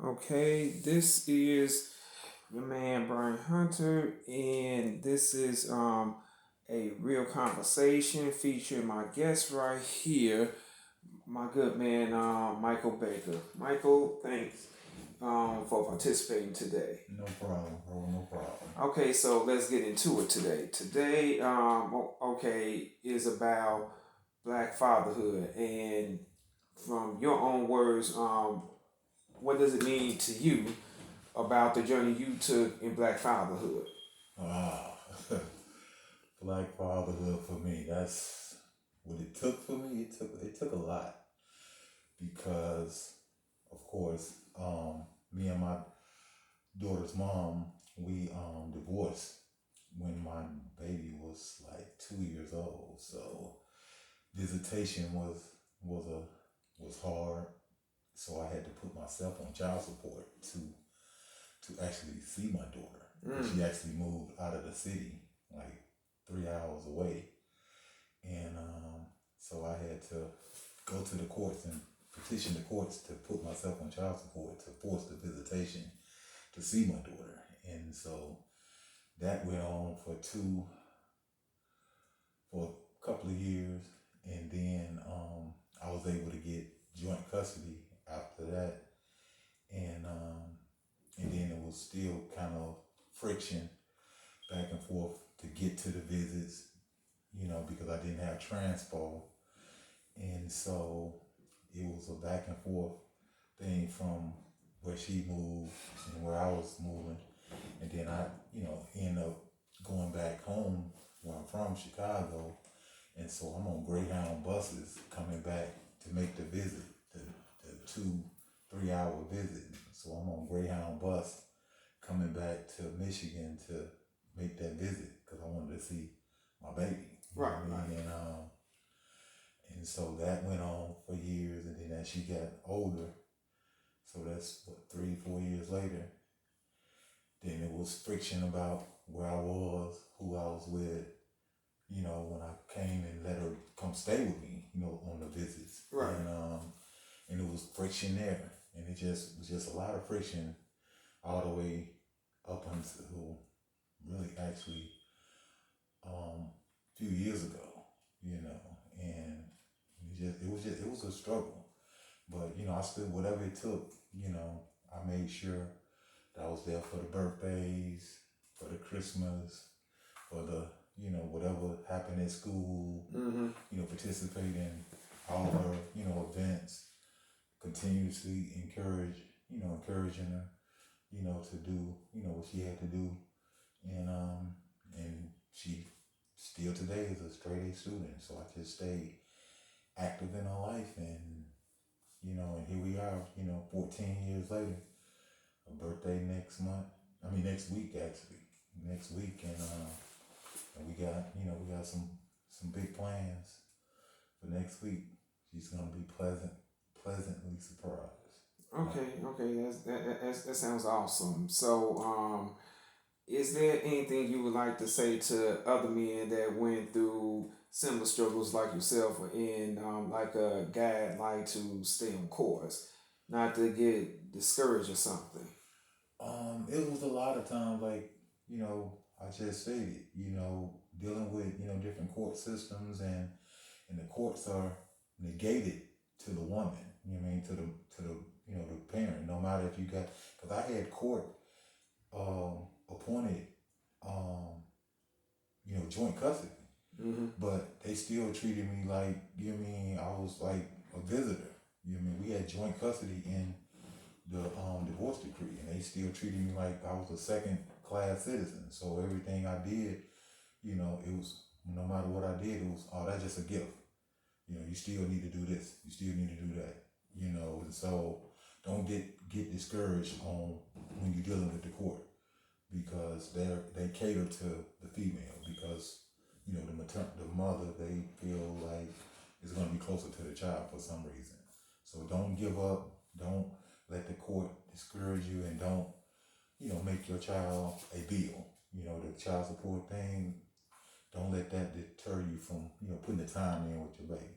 Okay, this is your man Brian Hunter, and this is a real conversation featuring my guest right here, my good man Michael Baker. Michael, thanks for participating today. No problem, bro. No problem. Okay, so let's get into it today. Today, okay, is about Black fatherhood, and from your own words, what does it mean to you about the journey you took in Black fatherhood? Wow. Black fatherhood for me. That's what it took for me. It took a lot because, of course, me and my daughter's mom we divorced when my baby was like 2 years old. So visitation was a was hard. So I had to put myself on child support to actually see my daughter. Because Mm, she actually moved out of the city, like 3 hours away. And so I had to go to the courts and petition the courts to put myself on child support to force the visitation to see my daughter. And so that went on for a couple of years. And then I was able to get joint custody after that. And and then it was still kind of friction back and forth to get to the visits, because I didn't have transpo, and so it was a back and forth thing from where she moved and where I was moving, and then I, end up going back home where I'm from, Chicago, and so I'm on Greyhound buses coming back to make the visit, the 2 3 hour visit. So I'm on Greyhound bus coming back to Michigan to make that visit because I wanted to see my baby. You know right, what I right. mean? And so that went on for years, and then as she got older, so that's what 3 4 years later, then it was friction about where I was, who I was with. When I came and let her come stay with me, on the visits, Right. and it was friction there, and it just was just a lot of friction all the way up until really actually a few years ago, and it was a struggle, but I stood whatever it took. I made sure that I was there for the birthdays, for the Christmas, for the whatever happened at school. Mm-hmm. Participate in all her events, continuously encouraging her to do what she had to do, and she still today is a straight A student. So I just stayed active in her life, and here we are, 14 years later. Her birthday next month. I mean next week actually. Next week, and we got some big plans for next week. She's gonna be pleasantly surprised. Uh, Okay, okay, that sounds awesome. So, is there anything you would like to say to other men that went through similar struggles like yourself, and like a guide, like to stay on course, not to get discouraged or something? it was a lot of times like I just stated, dealing with different court systems, and the courts are negated to the woman. You know what I mean, to the the parent. No matter if you got, because I had court appointed joint custody, Mm-hmm. but they still treated me like, I was like a visitor. We had joint custody in the divorce decree, and they still treated me like I was a second class citizen. So everything I did, it was, no matter what I did, it was, oh, that's just a gift. You still need to do this, you still need to do that. And so don't get discouraged on when you're dealing with the court, because they cater to the female, because the mother, they feel like is going to be closer to the child for some reason. So don't give up. Don't let the court discourage you, and don't make your child a bill. The child support thing. Don't let that deter you from putting the time in with your baby.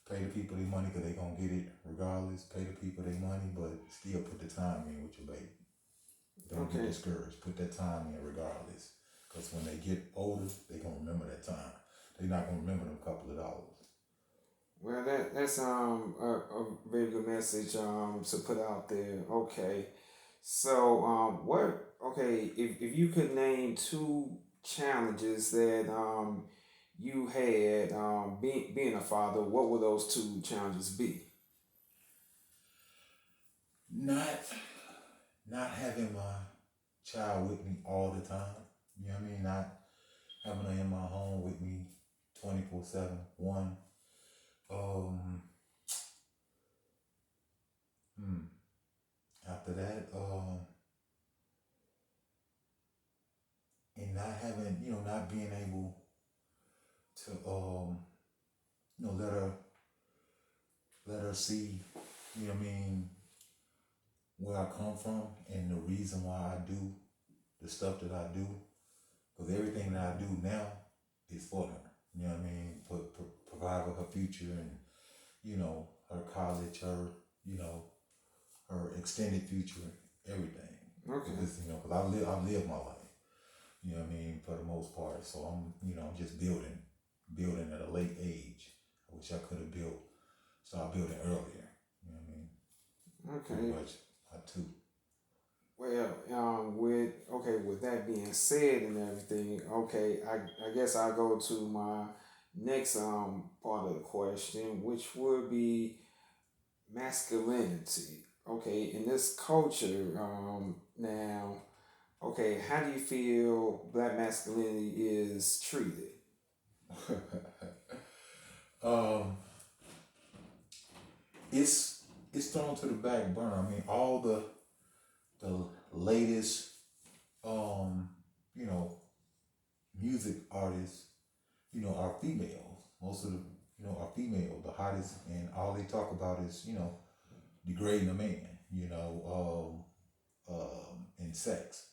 Pay the people their money because they gonna get it regardless. Pay the people their money, but still put the time in with your baby. Don't get Okay. discouraged. Put that time in regardless. Because when they get older, they gonna remember that time. They're not gonna remember them couple of dollars. Well, that's a very good message to put out there. Okay, so what? Okay, if you could name two challenges that you had being a father, what would those two challenges be? Not not having my child with me all the time. You know what I mean? Not having her in my home with me 24/7. One. Um hmm. After that, and not having, not being able to let her see, you know what I mean, where I come from and the reason why I do the stuff that I do. Because everything that I do now is for her. You know what I mean? Provide for her future and, her college, her extended future, everything. Okay, Because, because I've lived my life, you know what I mean, for the most part. So I'm just building at a late age. I wish I could have started building earlier. You know what I mean? Pretty okay. much, I too. Well, with that being said and everything, okay, I guess I'll go to my next part of the question, which would be masculinity. Okay, in this culture, now, okay, how do you feel black masculinity is treated? um, it's it's thrown to the back burner. I mean, all the latest, um, you know, music artists, are female. Most of the, are female. The hottest, and all they talk about is, degrading a man. In sex.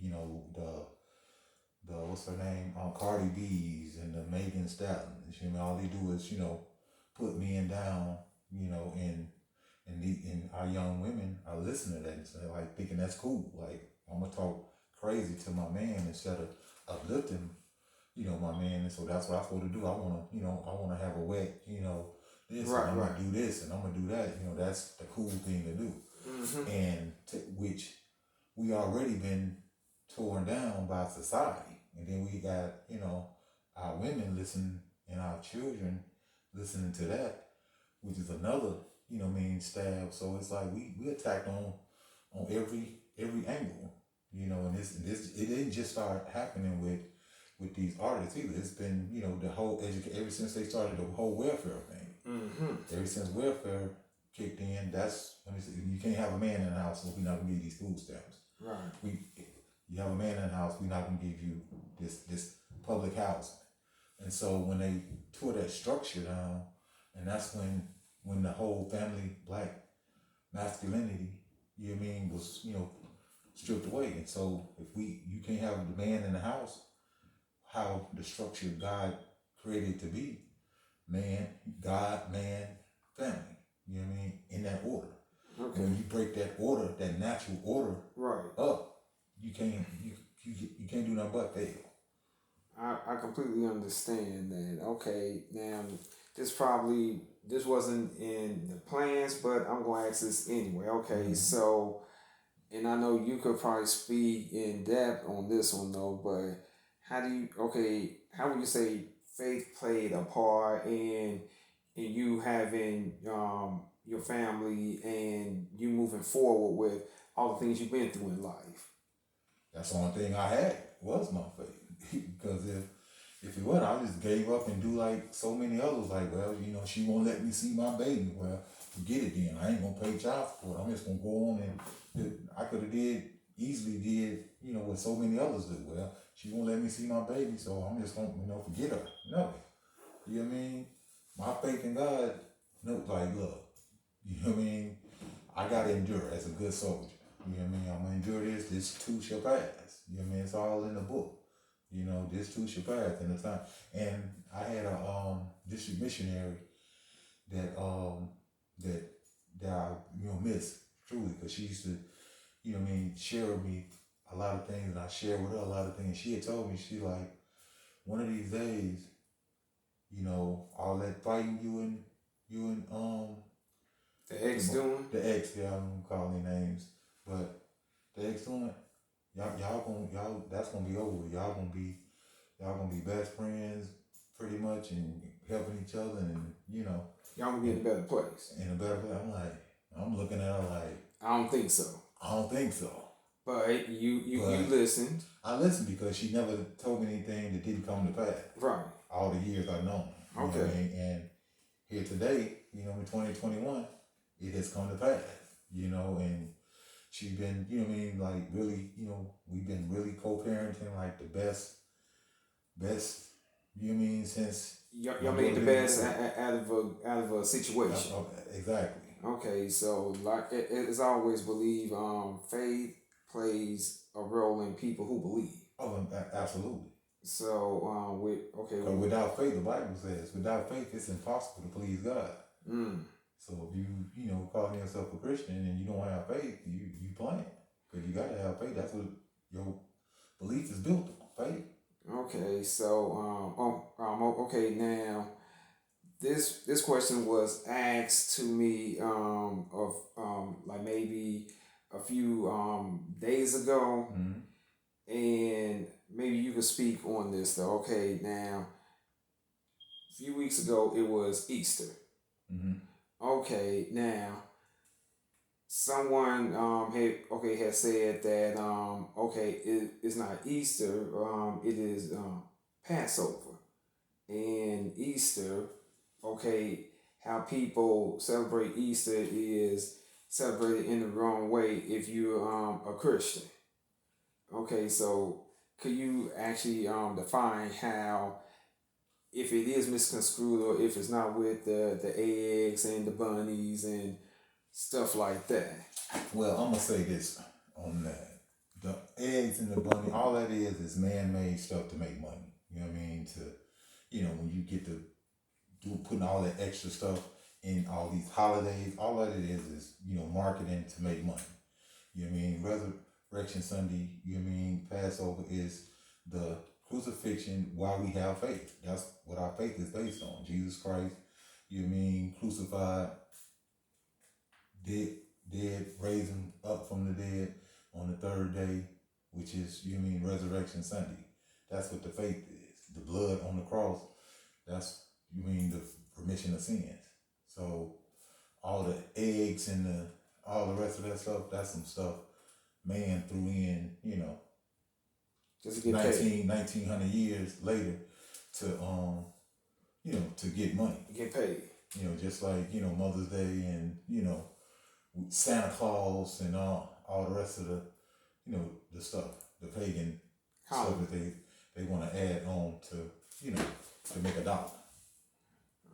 The what's her name? Cardi B's and the Megan Stallions. All they do is, put men down. And our young women are listening to that and say, like, thinking that's cool. Like, I'm gonna talk crazy to my man instead of uplifting, my man. And so that's what I'm supposed to do. I wanna have a wet, this, and Right, I'm right. gonna do this, and I'm gonna do that. That's the cool thing to do. Mm-hmm. And which we already been torn down by society, and then we got, our women listening and our children listening to that, which is another, stab. So it's like we attacked on every angle, and this it didn't just start happening with these artists either. It's been, the whole ever since they started the whole welfare thing. Mm-hmm. Ever since welfare kicked in, that's when you can't have a man in the house, so we're not gonna give you these food stamps. Right. We You have a man in the house, we're not gonna give you this public housing. And so when they tore that structure down, and that's when the whole family black masculinity, you know what I mean, was, stripped away. And so if you can't have the man in the house, how the structure God created it to be, man, God, man, family. You know what I mean? In that order. And Okay. when you break that order, that natural order Right. up, you can't do nothing but fail. I completely understand that. Okay, now this wasn't in the plans, but I'm gonna ask this anyway. Okay, Mm-hmm. so and I know you could probably speak in depth on this one though, but how would you say faith played a part in you having your family and you moving forward with all the things you've been through in life? That's the only thing I had was my faith. Because if it wasn't, I just gave up and do like so many others. Like, well, she won't let me see my baby. Well, forget it then. I ain't gonna pay child support. I'm just gonna go on and I could have easily did, what so many others do. Well, she won't let me see my baby, so I'm just gonna, forget her. No, you know what I mean? My faith in God, no, like, look, you know what I mean? I gotta endure as a good soldier. You know what I mean? I'm gonna endure this. This too shall pass. You know what I mean? It's all in the book. This too shall pass in the time. And I had a district missionary that that that I miss truly, because she used to share with me a lot of things, and I share with her a lot of things. She had told me, she like, one of these days, all that fighting you and The ex doing? the ex, yeah, I'm gonna call their names, but the ex doing, y'all that's gonna be over with. Y'all gonna be best friends pretty much, and helping each other, and Y'all gonna be in a and better place. in a better way. I'm looking at her like, I don't think so. I don't think so. But you But listened. I listened because she never told me anything that didn't come to pass. Right. All the years I've known her. You know what I Okay. mean? And here today, in 2021, it has come to pass. And she's been, like really, we've been really co-parenting, like the best, since Y'all my made daughter the been best born. out of a situation. Exactly. Okay, so like as I always believe, faith plays a role in people who believe. Oh, absolutely. So with okay, Because without faith, the Bible says, without faith, it's impossible to please God. mm, So if you calling yourself a Christian and you don't have faith, you playing. Because you got to have faith. That's what your belief is built on, faith. okay, so okay, now this question was asked to me of like maybe a few days ago, Mm-hmm. and maybe you could speak on this though. Okay, now a few weeks ago it was Easter. Mm-hmm. Okay, now someone had said that it's not Easter, it is Passover. And Easter, okay, how people celebrate Easter is celebrated in the wrong way if you're a Christian. Okay, so could you actually define how, if it is misconstrued or if it's not with the eggs and the bunnies and stuff like that? Well, I'm going to say this on that. The eggs and the bunny, all that is man-made stuff to make money. You know what I mean? When you get to putting all that extra stuff in all these holidays, all that it is marketing to make money. You know what I mean? Resurrection Sunday, you know what I mean? Passover is the crucifixion while we have faith. That's what our faith is based on. Jesus Christ, you know what I mean? Crucified, dead, raised him up from the dead on the third day, which is, you know what I mean, Resurrection Sunday. That's what the faith is. The blood on the cross, that's, you mean, the remission of sins. So all the eggs and all the rest of that stuff, that's some stuff man threw in, Just to get paid. 1900 years later to to get money. Get paid. Just like, Mother's Day and, Santa Claus and all the rest of the stuff, the pagan stuff that they want to add on to, to make a dollar.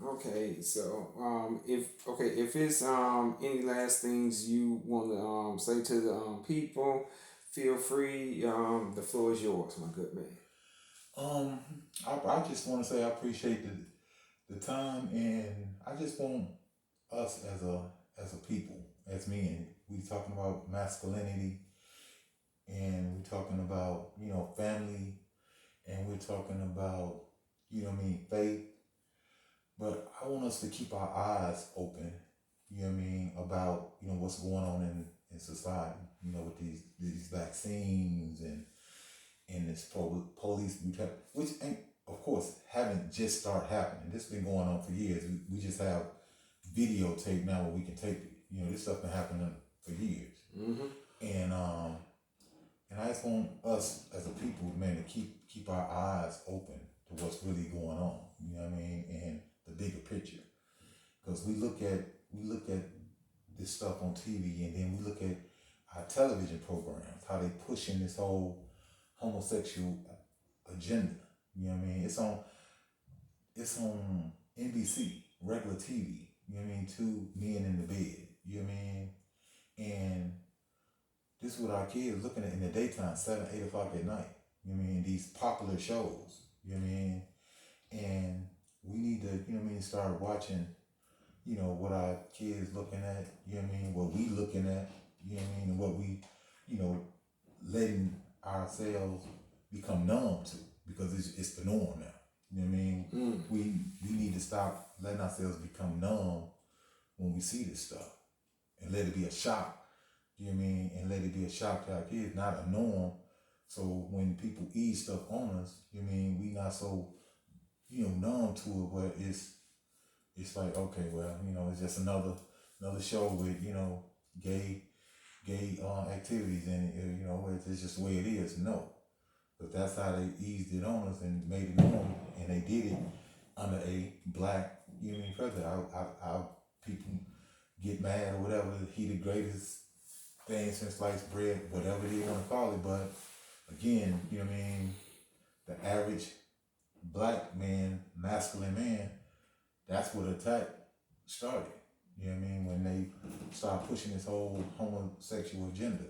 Okay, so if it's any last things you want to say to the people, feel free. The floor is yours, my good man. I just want to say I appreciate the time, and I just want us as a people, as men, we talking about masculinity, and we're talking about family, and we're talking about faith. But I want us to keep our eyes open, about, what's going on in society, with these vaccines and this police brutality, which ain't, of course, haven't just started happening. This has been going on for years. We just have videotape now where we can tape it. This stuff been happening for years. Mm-hmm. And I just want us as a people, man, to keep our eyes open to what's really going on. You know what I mean? And the bigger picture, because we look at this stuff on TV, and then we look at our television programs, how they pushing this whole homosexual agenda. You know what I mean? It's on NBC, regular TV. You know what I mean? Two men in the bed. You know what I mean? And this is what our kids looking at in the daytime, 7, 8 o'clock at night. You know what I mean? These popular shows. You know what I mean? And we need to, start watching what our kids looking at, you know what I mean, what we looking at, you know what I mean, and what we, you know, letting ourselves become numb to, because it's the norm now. You know what I mean? Mm. We need to stop letting ourselves become numb when we see this stuff, and let it be a shock. You know what I mean? And let it be a shock to our kids, not a norm. So when people ease stuff on us, you know what I mean, we not so, numb to it, but it's like, okay, well, it's just another show with, gay activities, and it's just the way it is. No, but that's how they eased it on us and made it normal, and they did it under a black, president. Our people get mad or whatever. He the greatest thing since sliced bread, whatever they want to call it. But again, you know what I mean. The average black man, masculine man, that's what attack started. You know what I mean? When they started pushing this whole homosexual agenda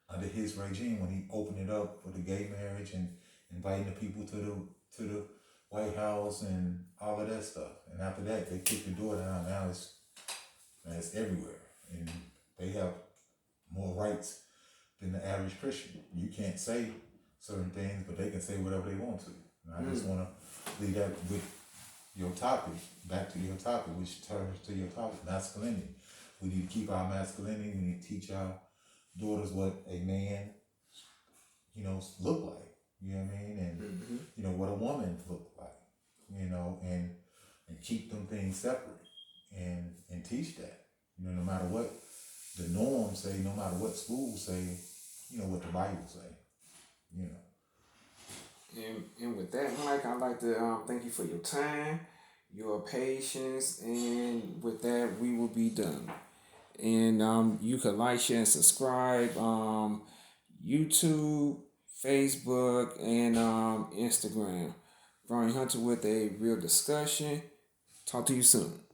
under his regime, when he opened it up for the gay marriage and inviting the people to the White House and all of that stuff. And after that, they kicked the door down. Now it's everywhere, and they have more rights than the average Christian. You can't say certain things, but they can say whatever they want to. And I just want to leave that with your topic, back to your topic, which turns to your topic, masculinity. We need to keep our masculinity. We need to teach our daughters what a man, look like. You know what I mean? And what a woman look like. And keep them things separate, and teach that. No matter what the norms say, no matter what schools say, what the Bible say. You know. And with that, Mike, I'd like to thank you for your time, your patience, and with that, we will be done. And you can like, share, and subscribe. YouTube, Facebook, and Instagram. Brian Hunter with a real discussion. Talk to you soon.